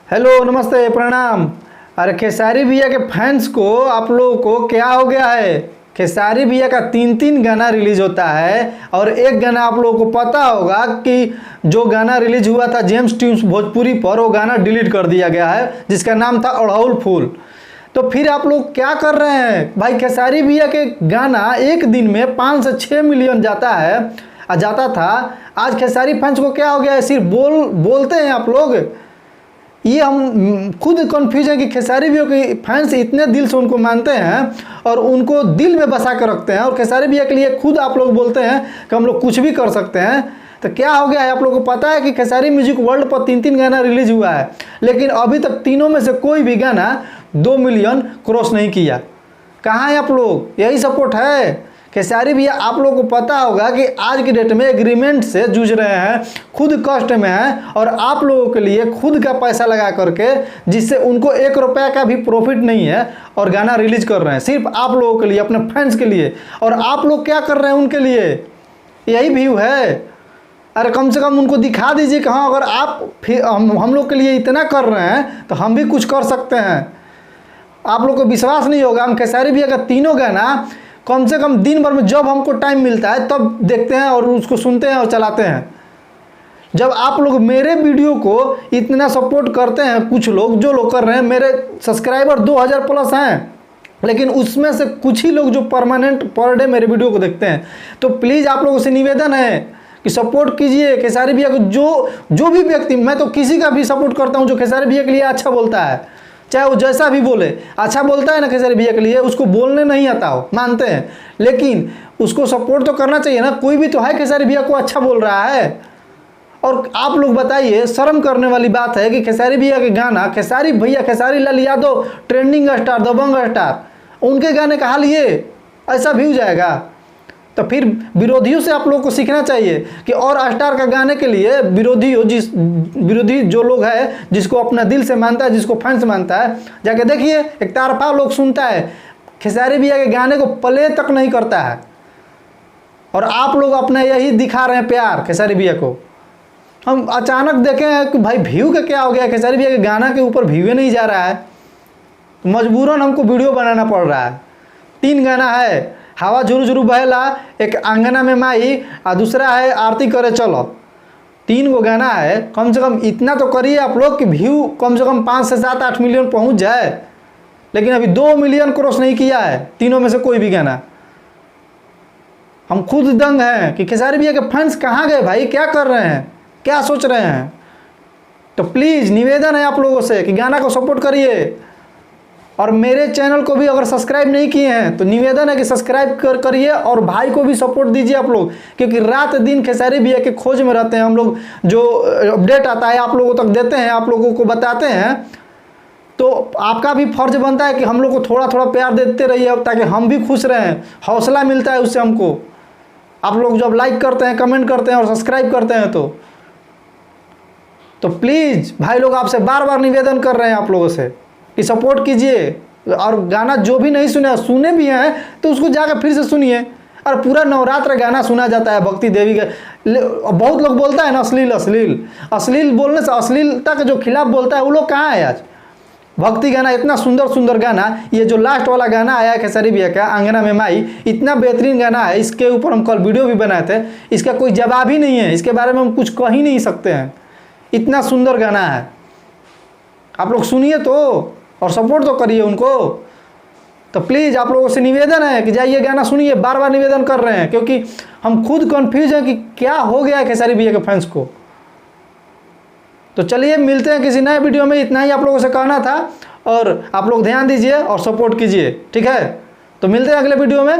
Hello, नमस्ते, प्रणाम। अरे खेसारी भैया के फैंस को आप लोगों को क्या हो गया है? खेसारी भैया का 3 गाना रिलीज होता है और एक गाना आप लोगों को पता होगा कि जो गाना रिलीज हुआ था जेम्स ट्यून्स भोजपुरी पर, वो गाना डिलीट कर दिया गया है जिसका नाम था अड़हुल फूल। तो फिर आप लोग क्या कर रहे हैं भाई? खेसारी भैया के गाना एक दिन में 5 से 6 मिलियन जाता है, जाता था। आज खेसारी फैंस को क्या हो गया है? सिर्फ बोलते हैं आप लोग। ये हम खुद कंफ्यूज हैं कि खेसारी भैया के फैंस इतने दिल से उनको मानते हैं और उनको दिल में बसा कर रखते हैं, और खेसारी भैया के लिए खुद आप लोग बोलते हैं कि हम लोग कुछ भी कर सकते हैं। तो क्या हो गया है? आप लोगों को पता है कि खेसारी म्यूजिक वर्ल्ड पर 3 गाना रिलीज हुआ है, लेकिन अभी तक तीनों में से कोई भी गाना 2 मिलियन क्रॉस नहीं किया। कहाँ है आप लोग? यही सपोर्ट है खेसारी भैया। आप लोगों को पता होगा कि आज की डेट में एग्रीमेंट से जूझ रहे हैं, खुद कष्ट में हैं, और आप लोगों के लिए खुद का पैसा लगा करके, जिससे उनको 1 रुपया का भी प्रॉफिट नहीं है, और गाना रिलीज कर रहे हैं सिर्फ आप लोगों के लिए, अपने फैंस के लिए। और आप लोग क्या कर रहे हैं उनके लिए? यही व्यू है। अरे कम से कम उनको दिखा दीजिए कि हाँ, अगर आप फिर हम लोग के लिए इतना कर रहे हैं तो हम भी कुछ कर सकते हैं। आप लोग को विश्वास नहीं होगा, हम खेसारी भैया का 3 गाना कम से कम दिन भर में जब हमको टाइम मिलता है तब देखते हैं और उसको सुनते हैं और चलाते हैं। जब आप लोग मेरे वीडियो को इतना सपोर्ट करते हैं, कुछ लोग जो लोग कर रहे हैं, मेरे सब्सक्राइबर 2000 प्लस हैं, लेकिन उसमें से कुछ ही लोग जो परमानेंट पर डे मेरे वीडियो को देखते हैं। तो प्लीज़ आप लोगों से निवेदन है कि सपोर्ट कीजिए खेसारी भैया को। जो भी व्यक्ति, मैं तो किसी का भी सपोर्ट करता हूँ जो खेसारी भैया के लिए अच्छा बोलता है, चाहे वो जैसा भी बोले। अच्छा बोलता है ना खेसारी भैया के लिए, उसको बोलने नहीं आता हो, मानते हैं, लेकिन उसको सपोर्ट तो करना चाहिए ना। कोई भी तो है खेसारी भैया को अच्छा बोल रहा है। और आप लोग बताइए, शर्म करने वाली बात है कि खेसारी भैया के गाना, खेसारी भैया, खेसारी लाल यादव ट्रेंडिंग स्टार, दबंग स्टार, उनके गाने का हाल ये ऐसा भी हो जाएगा। तो फिर विरोधियों से आप लोगों को सीखना चाहिए कि और स्टार का गाने के लिए विरोधी जो लोग हैं, जिसको अपना दिल से मानता है, जिसको फैंस मानता है, जाके देखिए एक तरफा लोग सुनता है, खेसारी भैया के गाने को प्ले तक नहीं करता है। और आप लोग अपना यही दिखा रहे हैं प्यार खेसारी भैया को। हम अचानक देखें कि भाई व्यू का क्या हो गया, खेसारी भैया के गाना के ऊपर व्यू नहीं जा रहा है, मजबूरन हमको वीडियो बनाना पड़ रहा है। 3 गाना है, हवा झुरु झुरु बहेला, एक आंगना में माई, और दूसरा है आरती करे चलो। 3 गो गाना है। कम से कम इतना तो करिए आप लोग कि व्यू कम से कम 5 से 7-8 मिलियन पहुंच जाए, लेकिन अभी 2 मिलियन क्रॉस नहीं किया है तीनों में से कोई भी गाना। हम खुद दंग हैं कि खेसारी भैया के फैंस कहाँ गए भाई? क्या कर रहे हैं, क्या सोच रहे हैं? तो प्लीज़ निवेदन है आप लोगों से कि गाना को सपोर्ट करिए। और मेरे चैनल को भी अगर सब्सक्राइब नहीं किए हैं तो निवेदन है कि सब्सक्राइब करिए, और भाई को भी सपोर्ट दीजिए आप लोग, क्योंकि रात दिन खेसारी भैया के खोज में रहते हैं हम लोग। जो अपडेट आता है आप लोगों तक देते हैं, आप लोगों को बताते हैं। तो आपका भी फर्ज बनता है कि हम लोग को थोड़ा थोड़ा प्यार देते रहिए, ताकि हम भी खुश रहें, हौसला मिलता है उससे हमको। आप लोग जब लाइक करते हैं, कमेंट करते हैं और सब्सक्राइब करते हैं तो प्लीज़ भाई लोग, आपसे बार बार निवेदन कर रहे हैं आप लोगों से कि सपोर्ट कीजिए। और गाना जो भी नहीं सुने भी हैं तो उसको जाकर फिर से सुनिए। और पूरा नवरात्र गाना सुना जाता है भक्ति देवी का। बहुत लोग बोलता है ना अश्लील बोलने से, अश्लीलता के जो खिलाफ बोलता है वो लोग कहाँ है आज? भक्ति गाना, इतना सुंदर गाना, ये जो लास्ट वाला गाना आया है खेसारी भैया का, आंगना में माई, इतना बेहतरीन गाना है। इसके ऊपर हम कल वीडियो भी बनाए थे, इसका कोई जवाब ही नहीं है, इसके बारे में हम कुछ कह ही नहीं सकते हैं। इतना सुंदर गाना है, आप लोग सुनिए तो, और सपोर्ट तो करिए उनको। तो प्लीज़ आप लोगों से निवेदन है कि जाइए गाना सुनिए। बार बार निवेदन कर रहे हैं क्योंकि हम खुद कंफ्यूज हैं कि क्या हो गया है खेसारी भैया के फैंस को। तो चलिए मिलते हैं किसी नए वीडियो में। इतना ही आप लोगों से कहना था, और आप लोग ध्यान दीजिए और सपोर्ट कीजिए, ठीक है? तो मिलते हैं अगले वीडियो में,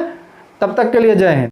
तब तक के लिए जय हिंद।